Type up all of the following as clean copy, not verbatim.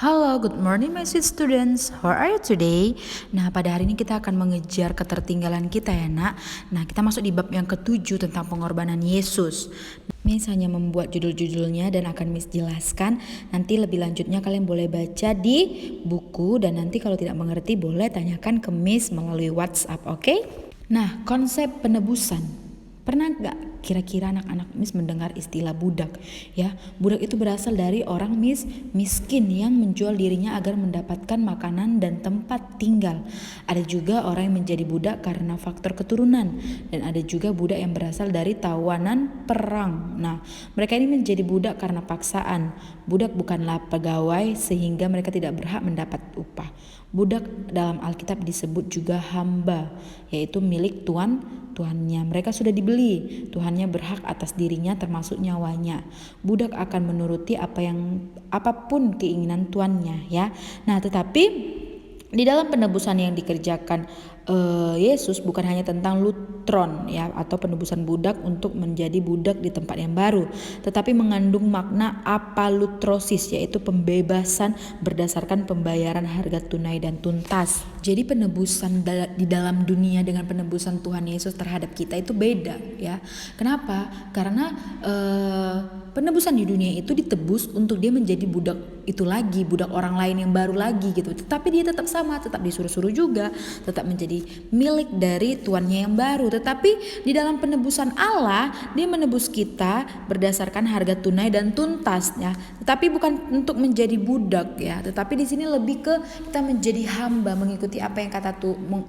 Halo, good morning my sweet students. How are you today? Nah, pada hari ini kita akan mengejar ketertinggalan kita ya nak. Nah, kita masuk di bab yang ke-7 tentang pengorbanan Yesus. Miss hanya membuat judul-judulnya dan akan Miss jelaskan. Nanti lebih lanjutnya kalian boleh baca di buku dan nanti kalau tidak mengerti boleh tanyakan ke Miss melalui WhatsApp, oke? Nah, konsep penebusan. Pernah gak kira-kira anak-anak Miss mendengar istilah budak? Ya, budak itu berasal dari orang miskin yang menjual dirinya agar mendapatkan makanan dan tempat tinggal. Ada juga orang yang menjadi budak karena faktor keturunan dan ada juga budak yang berasal dari tawanan perang. Nah, mereka ini menjadi budak karena paksaan. Budak bukanlah pegawai sehingga mereka tidak berhak mendapat upah. Budak dalam Alkitab disebut juga hamba, yaitu milik tuannya. Mereka sudah dibeli, tuannya berhak atas dirinya termasuk nyawanya. Budak akan menuruti apapun keinginan tuannya ya. Nah, tetapi di dalam penebusan yang dikerjakan Yesus bukan hanya tentang lutron ya atau penebusan budak untuk menjadi budak di tempat yang baru, tetapi mengandung makna apalutrosis yaitu pembebasan berdasarkan pembayaran harga tunai dan tuntas. Jadi penebusan di dalam dunia dengan penebusan Tuhan Yesus terhadap kita itu beda ya. Kenapa? Karena penebusan di dunia itu ditebus untuk dia menjadi budak itu lagi, budak orang lain yang baru lagi gitu. Tetapi dia tetap sama, tetap disuruh-suruh juga, tetap menjadi milik dari tuannya yang baru. Tetapi di dalam penebusan Allah, dia menebus kita berdasarkan harga tunai dan tuntasnya. Tetapi bukan untuk menjadi budak ya, tetapi di sini lebih ke kita menjadi hamba, mengikuti apa yang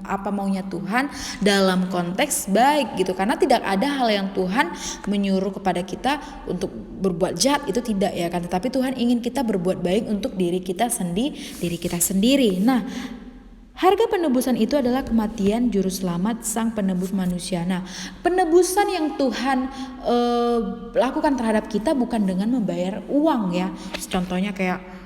apa maunya Tuhan dalam konteks baik gitu. Karena tidak ada hal yang Tuhan menyuruh kepada kita untuk berbuat jahat, itu tidak ya kan, tetapi Tuhan ingin kita berbuat baik untuk diri kita sendiri. Nah, harga penebusan itu adalah kematian juru selamat sang penebus manusia. Nah, penebusan yang Tuhan lakukan terhadap kita bukan dengan membayar uang ya. Contohnya kayak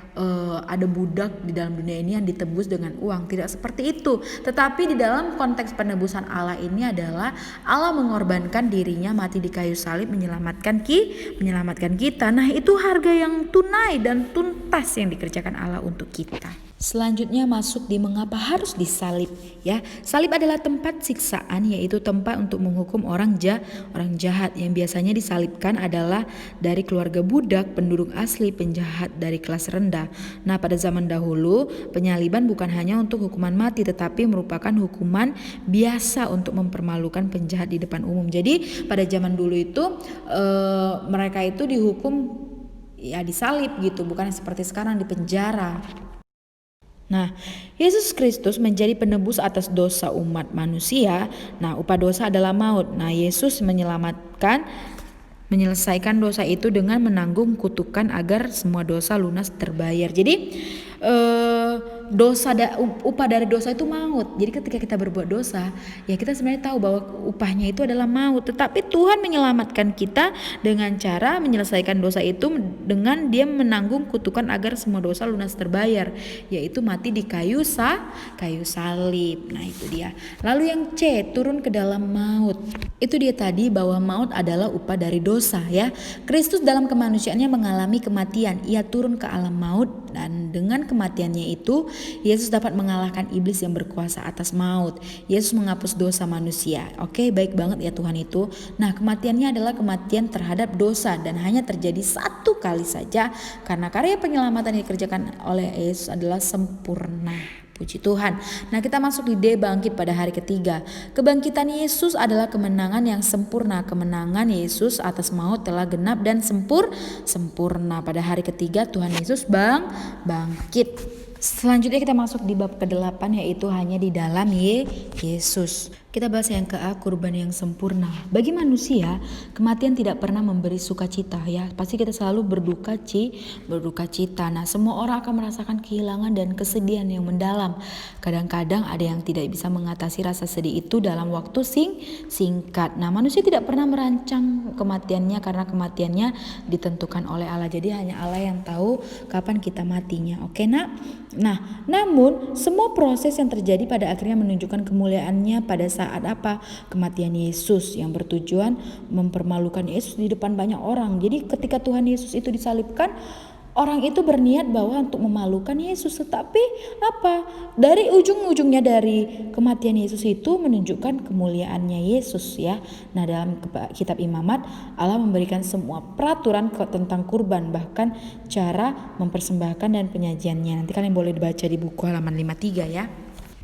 ada budak di dalam dunia ini yang ditebus dengan uang, tidak seperti itu. Tetapi di dalam konteks penebusan Allah ini adalah Allah mengorbankan dirinya mati di kayu salib menyelamatkan kita. Nah, itu harga yang tunai dan tuntas yang dikerjakan Allah untuk kita. Selanjutnya masuk di mengapa harus disalib ya. Salib adalah tempat siksaan, yaitu tempat untuk menghukum orang jahat. Yang biasanya disalibkan adalah dari keluarga budak, penduduk asli, penjahat dari kelas rendah. Nah, pada zaman dahulu penyaliban bukan hanya untuk hukuman mati, tetapi merupakan hukuman biasa untuk mempermalukan penjahat di depan umum. Jadi pada zaman dulu itu mereka itu dihukum ya disalib gitu, bukan seperti sekarang di penjara. Nah, Yesus Kristus menjadi penebus atas dosa umat manusia. Nah, upah dosa adalah maut. Nah, Yesus menyelesaikan dosa itu dengan menanggung kutukan agar semua dosa lunas terbayar. Jadi upah dari dosa itu maut. Jadi ketika kita berbuat dosa, ya kita sebenarnya tahu bahwa upahnya itu adalah maut. Tetapi Tuhan menyelamatkan kita dengan cara menyelesaikan dosa itu dengan dia menanggung kutukan agar semua dosa lunas terbayar, yaitu mati di kayu salib. Nah, itu dia. Lalu yang C, turun ke dalam maut. Itu dia tadi bahwa maut adalah upah dari dosa ya. Kristus dalam kemanusiaannya mengalami kematian. Ia turun ke alam maut dan dengan kematiannya itu Yesus dapat mengalahkan iblis yang berkuasa atas maut. Yesus menghapus dosa manusia. Oke, baik banget ya Tuhan itu. Nah, kematiannya adalah kematian terhadap dosa dan hanya terjadi satu kali saja karena karya penyelamatan yang dikerjakan oleh Yesus adalah sempurna. Puji Tuhan. Nah, kita masuk di D, bangkit pada hari ketiga. Kebangkitan Yesus adalah kemenangan yang sempurna. Kemenangan Yesus atas maut telah genap dan sempurna. Pada hari ketiga Tuhan Yesus bangkit. Selanjutnya kita masuk di bab ke-8, yaitu hanya di dalam Yesus. Kita bahas yang ke-A, kurban yang sempurna. Bagi manusia, kematian tidak pernah memberi sukacita ya. Pasti kita selalu berduka cita. Nah, semua orang akan merasakan kehilangan dan kesedihan yang mendalam. Kadang-kadang ada yang tidak bisa mengatasi rasa sedih itu dalam waktu singkat. Nah, manusia tidak pernah merancang kematiannya karena kematiannya ditentukan oleh Allah. Jadi hanya Allah yang tahu kapan kita matinya. Oke, Nak? Nah, namun semua proses yang terjadi pada akhirnya menunjukkan kemuliaannya pada saat apa? Kematian Yesus yang bertujuan mempermalukan Yesus di depan banyak orang. Jadi ketika Tuhan Yesus itu disalibkan, Orang itu berniat bahwa untuk memalukan Yesus, tetapi apa? Dari ujung-ujungnya dari kematian Yesus itu menunjukkan kemuliaannya Yesus ya. Nah, dalam kitab Imamat Allah memberikan semua peraturan tentang kurban, bahkan cara mempersembahkan dan penyajiannya. Nanti kalian boleh baca di buku halaman 53 ya.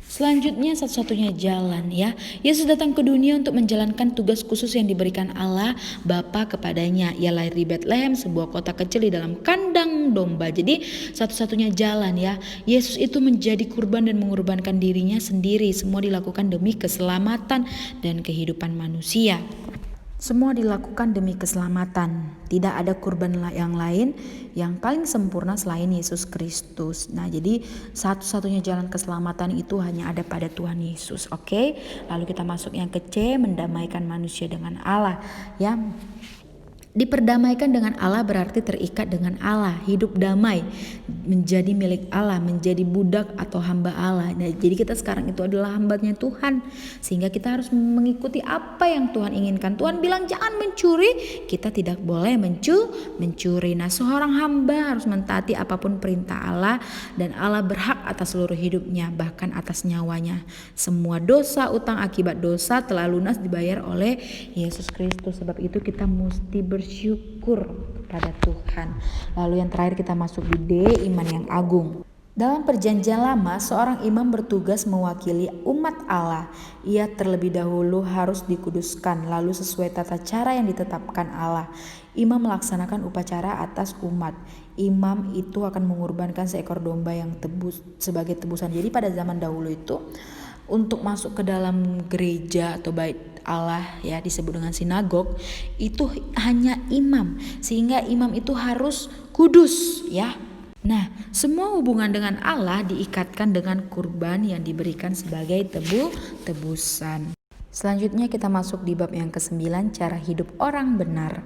Selanjutnya satu-satunya jalan ya. Yesus datang ke dunia untuk menjalankan tugas khusus yang diberikan Allah Bapa kepadanya. Ia lahir di Bethlehem, sebuah kota kecil di dalam kandang domba. Jadi satu-satunya jalan ya. Yesus itu menjadi kurban dan mengorbankan dirinya sendiri. Semua dilakukan demi keselamatan dan kehidupan manusia. Semua dilakukan demi keselamatan. Tidak ada kurban yang lain yang paling sempurna selain Yesus Kristus. Nah, jadi satu-satunya jalan keselamatan itu hanya ada pada Tuhan Yesus. Oke? Lalu kita masuk yang ke C, mendamaikan manusia dengan Allah. Ya. Diperdamaikan dengan Allah berarti terikat dengan Allah, hidup damai, menjadi milik Allah, menjadi budak atau hamba Allah. Nah, jadi kita sekarang itu adalah hambanya Tuhan, sehingga kita harus mengikuti apa yang Tuhan inginkan. Tuhan bilang jangan mencuri, kita tidak boleh mencuri. Nah, seorang hamba harus mentaati apapun perintah Allah, dan Allah berhak atas seluruh hidupnya, bahkan atas nyawanya. Semua dosa, utang akibat dosa telah lunas dibayar oleh Yesus Kristus. Sebab itu kita mesti bersyukur kepada Tuhan. Lalu yang terakhir kita masuk di D, iman yang agung. Dalam perjanjian lama, seorang imam bertugas mewakili umat Allah. Ia terlebih dahulu harus dikuduskan, lalu sesuai tata cara yang ditetapkan Allah, imam melaksanakan upacara atas umat. Imam itu akan mengorbankan seekor domba yang sebagai tebusan. Jadi pada zaman dahulu itu, untuk masuk ke dalam gereja atau bait Allah ya, disebut dengan sinagog, itu hanya imam, sehingga imam itu harus kudus ya. Nah, semua hubungan dengan Allah diikatkan dengan kurban yang diberikan sebagai tebusan. Selanjutnya kita masuk di bab yang ke-9, cara hidup orang benar.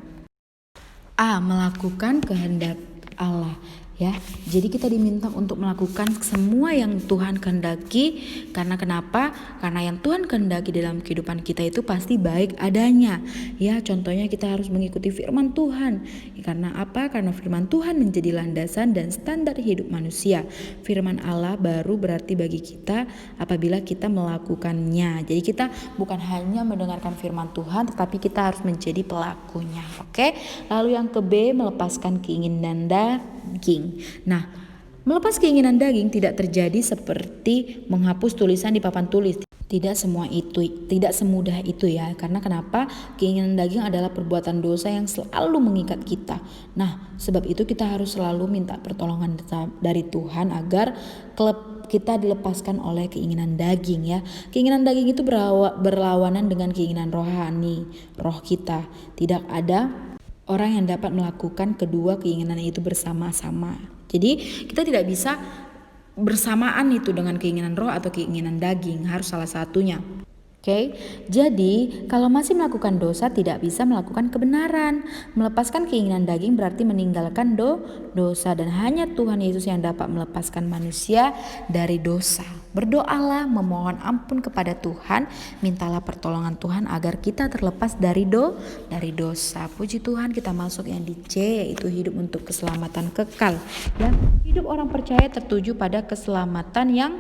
A. Melakukan kehendak Allah. Ya, jadi kita diminta untuk melakukan semua yang Tuhan kehendaki. Karena kenapa? Karena yang Tuhan kehendaki dalam kehidupan kita itu pasti baik adanya. Ya, contohnya kita harus mengikuti firman Tuhan. Karena apa? Karena firman Tuhan menjadi landasan dan standar hidup manusia. Firman Allah baru berarti bagi kita apabila kita melakukannya. Jadi kita bukan hanya mendengarkan firman Tuhan, tetapi kita harus menjadi pelakunya. Oke? Lalu yang ke B, melepaskan keinginan daging. Nah, melepas keinginan daging tidak terjadi seperti menghapus tulisan di papan tulis. Tidak semudah itu ya. Karena kenapa? Keinginan daging adalah perbuatan dosa yang selalu mengikat kita. Nah, sebab itu kita harus selalu minta pertolongan dari Tuhan agar kita dilepaskan oleh keinginan daging ya. Keinginan daging itu berlawanan dengan keinginan rohani, roh kita. Tidak ada orang yang dapat melakukan kedua keinginan itu bersama-sama. Jadi kita tidak bisa bersamaan itu dengan keinginan roh atau keinginan daging, harus salah satunya. Oke, jadi kalau masih melakukan dosa tidak bisa melakukan kebenaran. Melepaskan keinginan daging berarti meninggalkan dosa, dan hanya Tuhan Yesus yang dapat melepaskan manusia dari dosa. Berdoalah, memohon ampun kepada Tuhan, mintalah pertolongan Tuhan agar kita terlepas dari dosa. Puji Tuhan, kita masuk yang di C, yaitu hidup untuk keselamatan kekal. Ya, hidup orang percaya tertuju pada keselamatan yang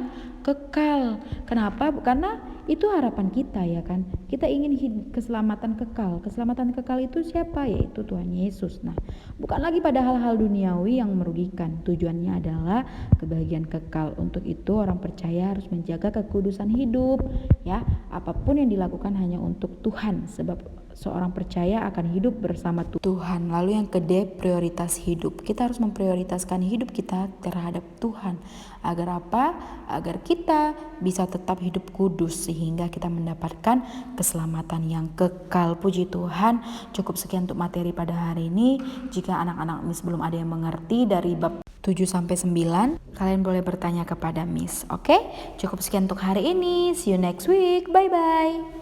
kekal. Kenapa? Karena itu harapan kita ya kan. Kita ingin keselamatan kekal. Keselamatan kekal itu siapa? Yaitu Tuhan Yesus. Nah, bukan lagi pada hal-hal duniawi yang merugikan. Tujuannya adalah kebahagiaan kekal. Untuk itu orang percaya harus menjaga kekudusan hidup ya. Apapun yang dilakukan hanya untuk Tuhan, sebab seorang percaya akan hidup bersama Tuhan. Lalu yang kedua, prioritas hidup. Kita harus memprioritaskan hidup kita terhadap Tuhan. Agar apa? Agar kita bisa tetap hidup kudus sehingga kita mendapatkan keselamatan yang kekal. Puji Tuhan. Cukup sekian untuk materi pada hari ini. Jika anak-anak Miss belum ada yang mengerti dari bab 7 sampai 9, kalian boleh bertanya kepada Miss. Oke? Cukup sekian untuk hari ini. See you next week. Bye bye.